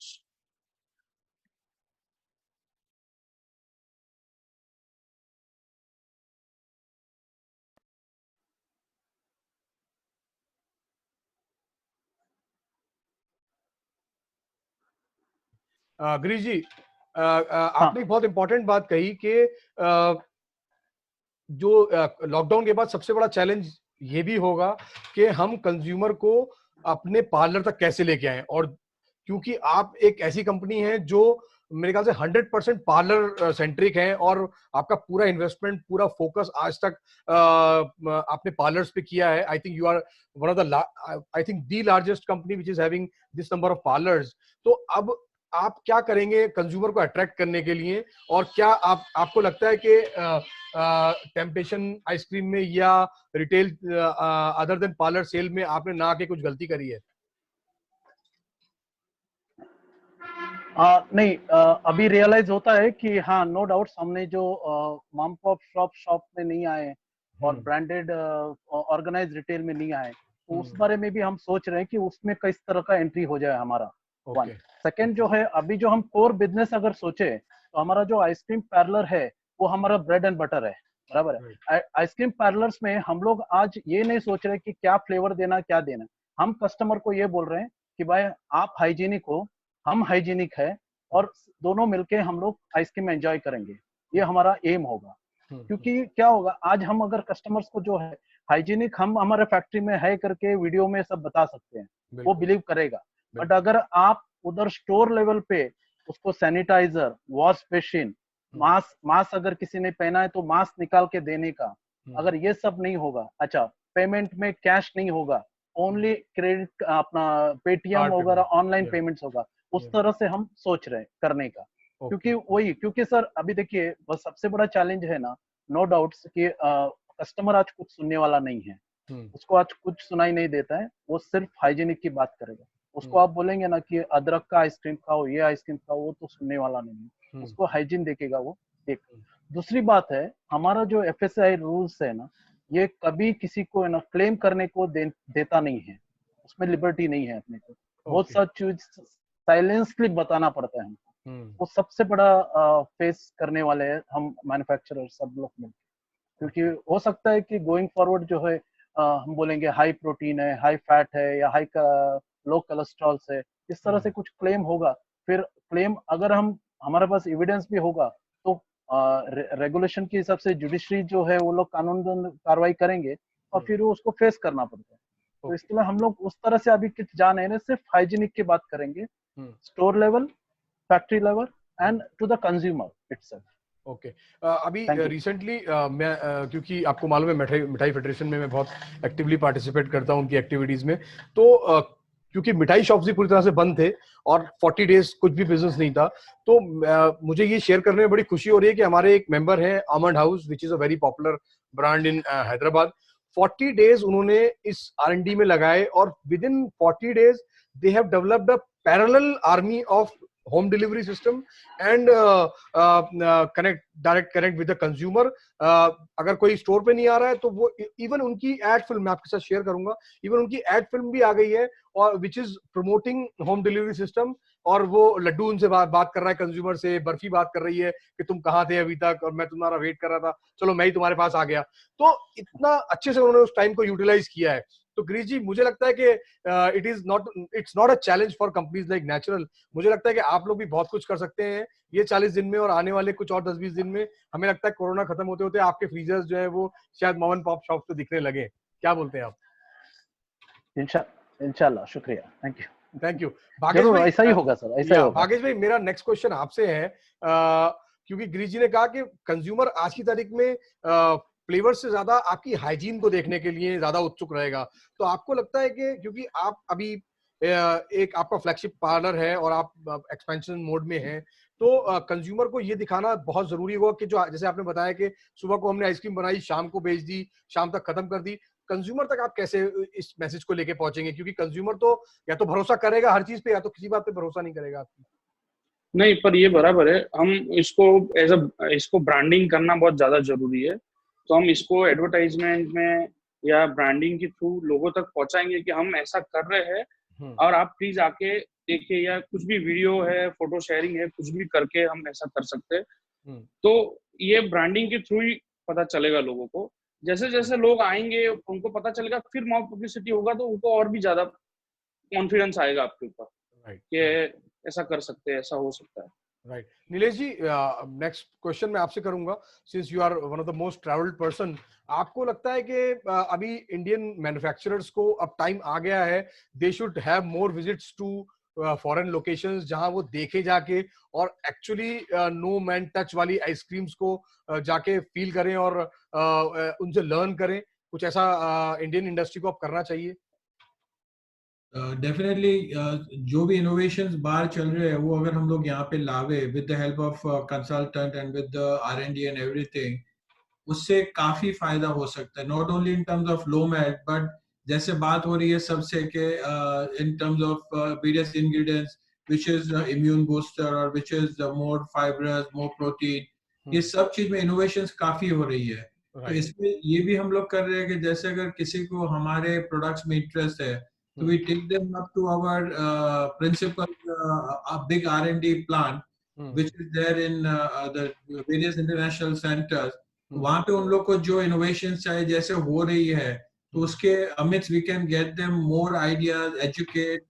[SPEAKER 1] Girish जी, आपने एक बहुत इंपॉर्टेंट बात कही कि जो लॉकडाउन के बाद सबसे बड़ा चैलेंज ये भी होगा कि हम कंज्यूमर को अपने पार्लर तक कैसे लेके आए, और क्योंकि आप एक ऐसी कंपनी है जो मेरे ख्याल से 100% पार्लर सेंट्रिक है और आपका पूरा इन्वेस्टमेंट, पूरा फोकस आज तक आपने पार्लर्स पे किया है. I think you are one of the I think the largest company which is having this number of parlours. तो अब आप क्या करेंगे कंज्यूमर को अट्रैक्ट करने के लिए, और क्या आपको लगता है कि टेम्पटेशन आइसक्रीम में या retail other than parlour sale में आपने ना के कुछ गलती करी है?
[SPEAKER 3] नहीं, अभी रियलाइज होता है कि हाँ, नो डाउट हमने जो मॉम पॉप शॉप में नहीं आए और ब्रांडेड ऑर्गेनाइज रिटेल में नहीं आए, तो उस बारे में भी हम सोच रहे हैं कि उसमें किस तरह का एंट्री हो जाए हमारा. वन सेकंड जो है, अभी जो हम कोर बिजनेस अगर सोचे तो हमारा जो आइसक्रीम पार्लर है वो हमारा ब्रेड एंड बटर है, बराबर है. आइसक्रीम पार्लर्स में हम लोग आज ये नहीं सोच रहे कि क्या फ्लेवर देना, क्या देना. हम कस्टमर को ये बोल रहे हैं कि भाई आप हाइजीनिक हो, हम हाइजीनिक है, और दोनों मिलके हम लोग आइसक्रीम एंजॉय करेंगे. ये हमारा एम होगा. क्योंकि क्या होगा, आज हम अगर कस्टमर्स को जो है हाइजीनिक हम हमारे फैक्ट्री में है करके वीडियो में सब बता सकते हैं, वो बिलीव करेगा. बट अगर आप उधर स्टोर लेवल पे उसको सैनिटाइजर, वॉश बेसिन, मास्क अगर किसी ने पहना है तो मास्क निकाल के देने का, अगर ये सब नहीं होगा, अच्छा पेमेंट में कैश नहीं होगा, ओनली क्रेडिट अपना पेटीएम वगैरह ऑनलाइन पेमेंट्स होगा, उस तरह से हम सोच रहे हैं करने का. क्योंकि सर अभी देखिए बस सबसे बड़ा चैलेंज है ना, नो डाउट्स कि कस्टमर आज कुछ सुनने वाला नहीं है. उसको आज कुछ सुनाई नहीं देता है, वो सिर्फ हाइजीनिक की बात करेगा. उसको आप बोलेंगे ना कि अदरक का आइसक्रीम खाओ, ये आइसक्रीम खाओ, वो तो सुनने वाला नहीं है. उसको हाइजीन देखेगा वो. एक दूसरी बात है, हमारा जो FSSAI रूल्स है ना, ये कभी किसी को ना क्लेम करने को देता नहीं है. उसमें लिबर्टी नहीं है अपने को. बहुत सारी चीज साइलेंसली बताना पड़ता है हमको. वो सबसे बड़ा फेस करने वाले हैं हम मैन्युफैक्चरर सब लोग मिलकर. क्योंकि हो सकता है कि गोइंग फॉरवर्ड जो है हम बोलेंगे हाई प्रोटीन है, हाई फैट है, या हाई लो कोलेस्ट्रॉल है, इस तरह से कुछ क्लेम होगा. फिर क्लेम अगर हमारे पास एविडेंस भी होगा तो रेगुलेशन के हिसाब से जुडिशरी जो है वो लोग कानून कार्रवाई करेंगे और फिर वो उसको फेस करना पड़ता है. तो इसलिए हम लोग उस तरह से अभी कुछ जा नहीं रहे, सिर्फ हाइजीनिक की बात करेंगे, store level, factory level and to the consumer itself.
[SPEAKER 1] Okay. अभी रिसेंटली मैं क्योंकि आपको मालूम है मिठाई फेडरेशन में मैं बहुत एक्टिवली पार्टिसिपेट करता हूँ उनकी एक्टिविटीज में, तो क्योंकि मिठाई शॉप्स भी पूरी तरह से बंद थे और 40 डेज कुछ भी बिजनेस नहीं था, तो मुझे ये शेयर करने में बड़ी खुशी हो रही है कि हमारे एक मेंबर हैं almond house, which is a very popular brand in Hyderabad. 40 days उन्होंने इस R&D में लगाए और within 40 days they have developed a parallel army of home delivery system and direct connect with the consumer. अगर कोई स्टोर पे नहीं आ रहा है तो वो इवन उनकी एड फिल्म मैं आपके साथ शेयर करूंगा, इवन उनकी एड फिल्म भी आ गई है और which is promoting home delivery system. और वो लड्डू उनसे बात कर रहा है कंज्यूमर से, बर्फी बात कर रही है कि तुम कहाँ थे अभी तक और मैं तुम्हारा वेट कर रहा था, चलो मैं ही तुम्हारे पास आ गया. तो इतना अच्छे से उन्होंने उस टाइम को यूटिलाइज किया है. तो गिरीश जी मुझे लगता है कि it's not a challenge for companies like natural. मुझे लगता है कि आप लोग भी बहुत कुछ कर सकते हैं ये 40 दिन में और आने वाले कुछ और 10-20 दिन में. हमें लगता है कोरोना खत्म होते होते आपके फ्रीजर्स जो है वो शायद मॉम एंड पॉप शॉप तो दिखने लगे. क्या बोलते हैं आप?
[SPEAKER 3] इंशाल्लाह. शुक्रिया. Thank you.
[SPEAKER 1] भागेश भाई,
[SPEAKER 3] ऐसा ही होगा सर, ऐसा ही होगा.
[SPEAKER 1] भागेश भाई मेरा नेक्स्ट क्वेश्चन आपसे है, क्योंकि गिरीश जी ने कहा कि कंज्यूमर आज की तारीख में फ्लेवर से ज्यादा आपकी हाइजीन को देखने के लिए ज्यादा उत्सुक रहेगा. तो आपको लगता है कि क्योंकि आप अभी एक आपका फ्लैगशिप पार्लर है और आप एक्सपेंशन मोड में हैं, तो कंज्यूमर को ये दिखाना बहुत जरूरी होगा कि जो जैसे आपने बताया कि सुबह को हमने आइसक्रीम बनाई, शाम को बेच दी, शाम तक खत्म कर दी. कंज्यूमर तक आप कैसे इस मैसेज को लेके पहुंचेंगे? क्योंकि कंज्यूमर तो या तो भरोसा करेगा हर चीज पे या तो किसी बात पे भरोसा नहीं करेगा आपकी.
[SPEAKER 2] नहीं, पर ये बराबर है. हम इसको ब्रांडिंग करना बहुत ज्यादा जरूरी है. तो हम इसको एडवर्टाइजमेंट में या ब्रांडिंग के थ्रू लोगों तक पहुंचाएंगे कि हम ऐसा कर रहे हैं और आप प्लीज आके देखिए, या कुछ भी वीडियो है, फोटो शेयरिंग है, कुछ भी करके हम ऐसा कर सकते हैं. तो ये ब्रांडिंग के थ्रू ही पता चलेगा लोगों को. जैसे जैसे लोग आएंगे उनको पता चलेगा, फिर माउथ पब्लिसिटी होगा तो उनको और भी ज्यादा कॉन्फिडेंस आएगा आपके ऊपर कि ऐसा कर सकते हैं, ऐसा हो सकता है.
[SPEAKER 1] Right. Nilesh ji, next question मैं आपसे करूंगा. Since you are one of the most travelled person, आपको लगता है कि अभी इंडियन मैन्युफैक्चरर्स को अब टाइम आ गया है, they should have more visits to foreign locations जहां वो देखे जाके और एक्चुअली नो मैन टच वाली आइसक्रीम्स को जाके फील करें और उनसे लर्न करें? कुछ ऐसा इंडियन इंडस्ट्री को अब करना चाहिए?
[SPEAKER 5] डेफिनेटली जो भी इनोवेशंस बाहर चल रहे हैं वो अगर हम लोग यहाँ पे लावे with the help of consultant and with the R&D and everything, उससे काफी फायदा हो सकता है. Not only in terms of low mat, but जैसे बात हो रही है सबसे के in terms of various ingredients which is immune booster और which is more fibrous, more protein, ये सब चीज में इनोवेशंस काफी हो रही है. तो इसमें ये भी हम लोग कर रहे हैं कि जैसे अगर किसी को हमारे प्रोडक्ट्स में इंटरेस्ट है तो we take them up to our principal a big R&D plant which is there in the various international centers. वहाँ पे उन लोग को जो innovations चाहिए जैसे हो रही है तो उसके amidst we can get them more ideas, educate,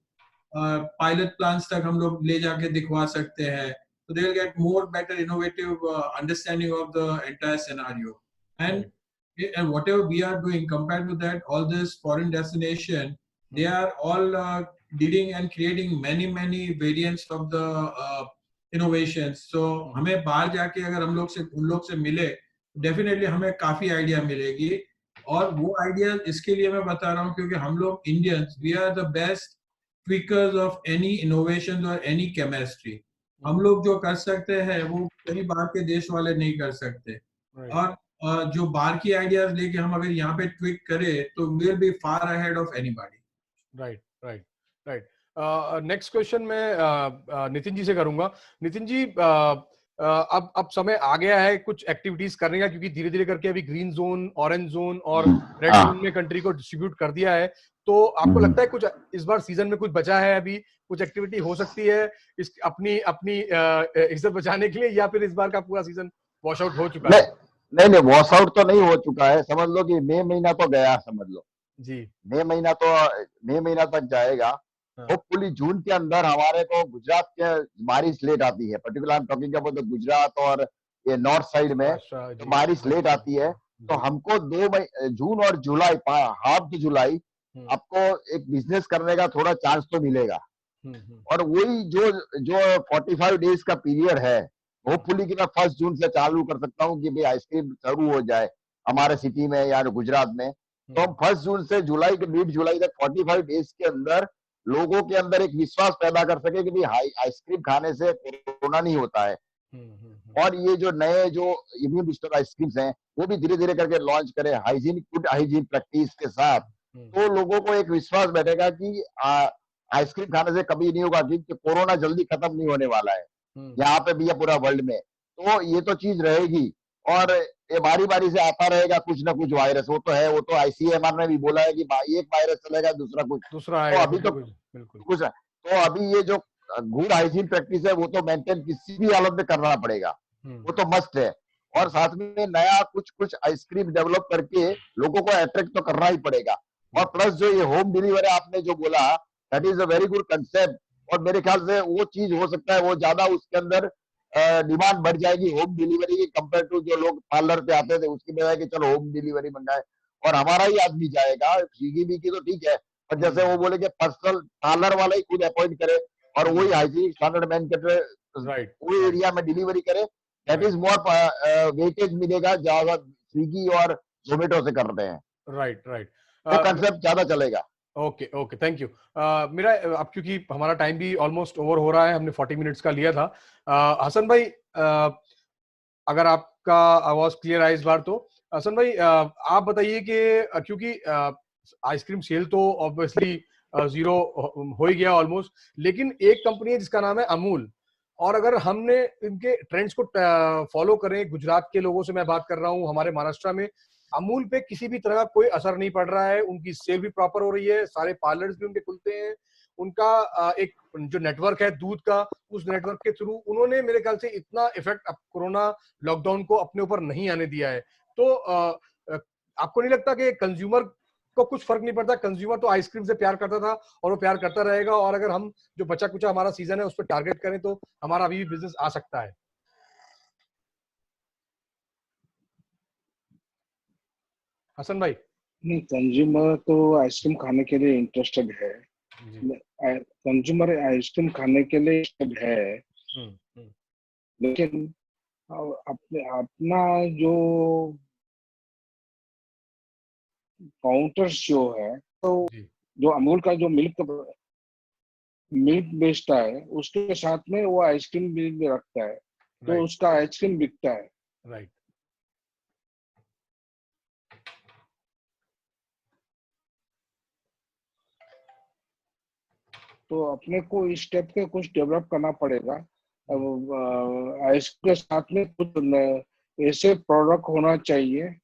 [SPEAKER 5] pilot plants तक हम लोग ले जाके दिखवा सकते हैं. So they will get more better innovative understanding of the entire scenario. And whatever we are doing compared to that, all this foreign destination, they are all leading and creating many variants of the innovations. So हमें बाहर जाके अगर हम लोग से उन लोग से मिले डेफिनेटली हमें काफी आइडिया मिलेगी. और वो आइडिया इसके लिए मैं बता रहा हूँ क्योंकि हम लोग Indians we are the best tweakers of any innovation और एनी केमिस्ट्री. हम लोग जो कर सकते हैं वो कई बाहर के देश वाले नहीं कर सकते. और जो बाहर की आइडियाज लेके हम अगर यहाँ पे ट्विक करें तो we will be far ahead of anybody.
[SPEAKER 1] Right. Next question मैं नितिन जी से करूंगा. नितिन जी, अब समय आ गया है कुछ एक्टिविटीज करने का, क्योंकि धीरे धीरे करके अभी ग्रीन जोन, ऑरेंज जोन और रेड जोन में कंट्री को डिस्ट्रीब्यूट कर दिया है. तो आपको लगता है कुछ इस बार सीजन में कुछ बचा है, अभी कुछ एक्टिविटी हो सकती है इस अपनी इज्जत बचाने के लिए, या फिर इस बार का पूरा सीजन वॉश आउट हो चुका है?
[SPEAKER 4] नहीं, वॉश आउट तो नहीं हो चुका है. समझ लो कि मई महीना तो गया, समझ लो
[SPEAKER 1] जी. मई
[SPEAKER 4] महीना तक जाएगा. होपफुली जून के अंदर हमारे को गुजरात के बारिश लेट आती है. Particular I am talking about Gujarat और ये नॉर्थ साइड में तो बारिश लेट आती है. तो हमको 2 जून और जुलाई, हाफ जुलाई आपको एक बिजनेस करने का थोड़ा चांस तो मिलेगा. और वही जो 45 डेज का पीरियड है, होपफुली कि मैं 1 जून से चालू कर सकता हूँ कि भाई आइसक्रीम शुरू हो जाए हमारे सिटी में या गुजरात में. तो हम 1 जून से जुलाई के मिड जुलाई तक 45 डेज के अंदर लोगों के अंदर एक विश्वास पैदा कर सके कि भाई आइसक्रीम खाने से कोरोना नहीं होता है. और ये जो नए जो इम्यून बूस्टर आइसक्रीम्स हैं वो भी धीरे धीरे करके लॉन्च करें हाइजीन, गुड हाइजीन प्रैक्टिस के साथ, तो लोगों को एक विश्वास बैठेगा कि आइसक्रीम खाने से कभी नहीं होगा, क्योंकि कोरोना जल्दी खत्म नहीं होने वाला है यहाँ पे भी या पूरा वर्ल्ड में। तो ये तो चीज रहेगी और ये बारी बारी से आता रहेगा कुछ ना कुछ वायरस, वो तो है, वो तो आईसीएमआर ने भी बोला है कि एक वायरस चलेगा दूसरा कुछ,
[SPEAKER 1] दूसरा
[SPEAKER 4] तो
[SPEAKER 1] आएगा,
[SPEAKER 4] अभी तो
[SPEAKER 1] बिल्कुल
[SPEAKER 4] कुछ, तो अभी ये जो गुड हाइजीन प्रैक्टिस है वो तो मेंटेन किसी भी हालत में करना पड़ेगा, वो तो मस्ट है। और साथ में नया कुछ कुछ आइसक्रीम डेवलप करके लोगों को अट्रैक्ट तो करना ही पड़ेगा। और प्लस जो ये होम डिलीवरी आपने जो बोला, that is a very good concept, और मेरे ख्याल से वो चीज हो सकता है वो ज्यादा उसके अंदर डिमांड बढ़ जाएगी होम डिलीवरी की कंपेयर टू जो लोग पार्लर पे आते थे उसकी बजाय कि चलो होम डिलीवरी मंगाए और हमारा ही आदमी जाएगा। स्विगी भी की तो ठीक है, पर जैसे वो बोले कि पर्सनल पार्लर वाला ही खुद अपॉइंट करे और वही हाइजीनिक स्टैंडर्ड मेंटेन करे, वही एरिया में डिलीवरी करे, दैट इज मोर वेटेज मिलेगा ज्यादा स्विगी और जोमेटो से करते हैं।
[SPEAKER 1] राइट
[SPEAKER 4] वो कंसेप्ट ज्यादा चलेगा।
[SPEAKER 1] Okay thank you. मेरा अब क्योंकि हमारा टाइम भी ऑलमोस्ट ओवर हो रहा है, हमने 40 मिनट्स का लिया था। हसन भाई, अगर आपका आवाज क्लियर है इस बार तो हसन भाई आप बताइए कि क्योंकि आइसक्रीम सेल तो ऑब्वियसली जीरो हो ही गया ऑलमोस्ट, लेकिन एक कंपनी है जिसका नाम है अमूल, और अगर हमने इनके ट्रेंड्स को फॉलो करें, गुजरात के लोगों से मैं बात कर रहा हूँ, हमारे महाराष्ट्र में अमूल पे किसी भी तरह का कोई असर नहीं पड़ रहा है, उनकी सेल भी प्रॉपर हो रही है, सारे पार्लर्स भी उनके खुलते हैं, उनका एक जो नेटवर्क है दूध का, उस नेटवर्क के थ्रू उन्होंने मेरे ख्याल से इतना इफेक्ट कोरोना लॉकडाउन को अपने ऊपर नहीं आने दिया है। तो आपको नहीं लगता कि कंज्यूमर को कुछ फर्क नहीं पड़ता? कंज्यूमर तो आइसक्रीम से प्यार करता था और वो प्यार करता रहेगा, और अगर हम जो बचा कुचा हमारा सीजन है उस पर टारगेट करें तो हमारा अभी भी बिजनेस आ सकता है। हसन भाई?
[SPEAKER 2] नहीं, कंज्यूमर तो आइसक्रीम खाने के लिए इंटरेस्टेड है, कंज्यूमर आइसक्रीम खाने के लिए इंटरेस्टेड है, लेकिन अपना जो काउंटर्स जो है, तो जो अमूल का जो मिल्क बेचता है उसके साथ में वो आइसक्रीम भी रखता है, तो उसका आइसक्रीम बिकता है।
[SPEAKER 1] राइट।
[SPEAKER 2] तो अपने को इस स्टेप के कुछ डेवलप करना पड़ेगा। आइसक्रीम के साथ में कुछ ऐसे प्रोडक्ट होना चाहिए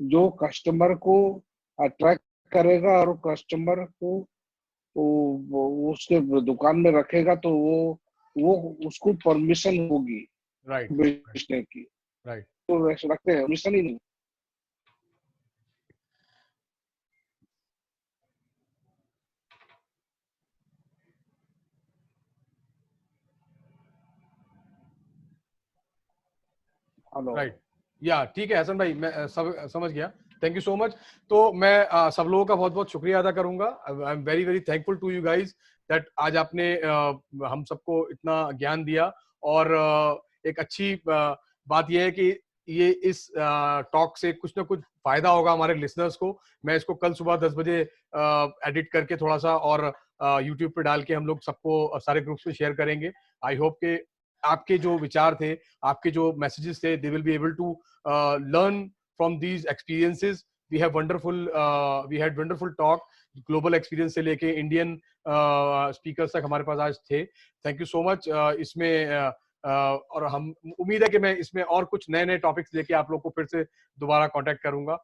[SPEAKER 2] जो कस्टमर को अट्रैक्ट करेगा और कस्टमर को वो उसके दुकान में रखेगा, तो वो उसको परमिशन होगी बेचने की। तो वैसे रखते हैं, परमिशन ही नहीं।
[SPEAKER 1] राइट, या ठीक है हसन भाई, मैं सब समझ गया। Thank you so much. तो मैं सब लोगों का बहुत बहुत शुक्रिया अदा करूंगा। I am very very thankful to you guys that आज आपने हम सबको इतना ज्ञान दिया, और एक अच्छी बात यह है कि ये इस टॉक से कुछ ना कुछ फायदा होगा हमारे लिसनर्स को। मैं इसको कल सुबह 10 बजे एडिट करके थोड़ा सा और यूट्यूब पे डाल के हम लोग सबको सारे ग्रुप्स में शेयर करेंगे। आई होप के आपके जो विचार थे, आपके जो मैसेजेस थे, they will be able to learn from these experiences. We had wonderful talk, global experience से लेके इंडियन स्पीकर्स तक हमारे पास आज थे। Thank you so much. इसमें और हम उम्मीद है कि मैं इसमें और कुछ नए नए टॉपिक्स लेके आप लोग को फिर से दोबारा कांटेक्ट करूंगा।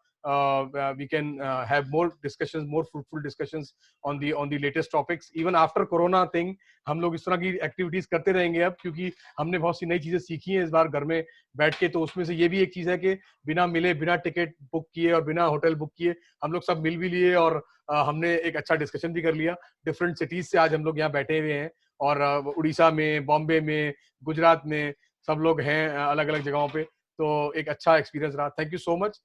[SPEAKER 1] We can have more discussions, more fruitful discussions on the latest topics even after corona thing। हम लोग इस तरह की एक्टिविटीज करते रहेंगे अब, क्योंकि हमने बहुत सी नई चीजें सीखी हैं इस बार घर में बैठ के। तो उसमें से ये भी एक चीज है कि बिना मिले, बिना टिकट बुक किए और बिना होटल बुक किए हम लोग सब मिल भी लिए, और हमने एक अच्छा डिस्कशन भी कर लिया। डिफरेंट सिटीज से आज हम लोग यहाँ बैठे हुए हैं, और उड़ीसा में, बॉम्बे में, गुजरात में सब लोग हैं अलग अलग जगहों पे। तो एक अच्छा एक्सपीरियंस रहा। Thank you so much.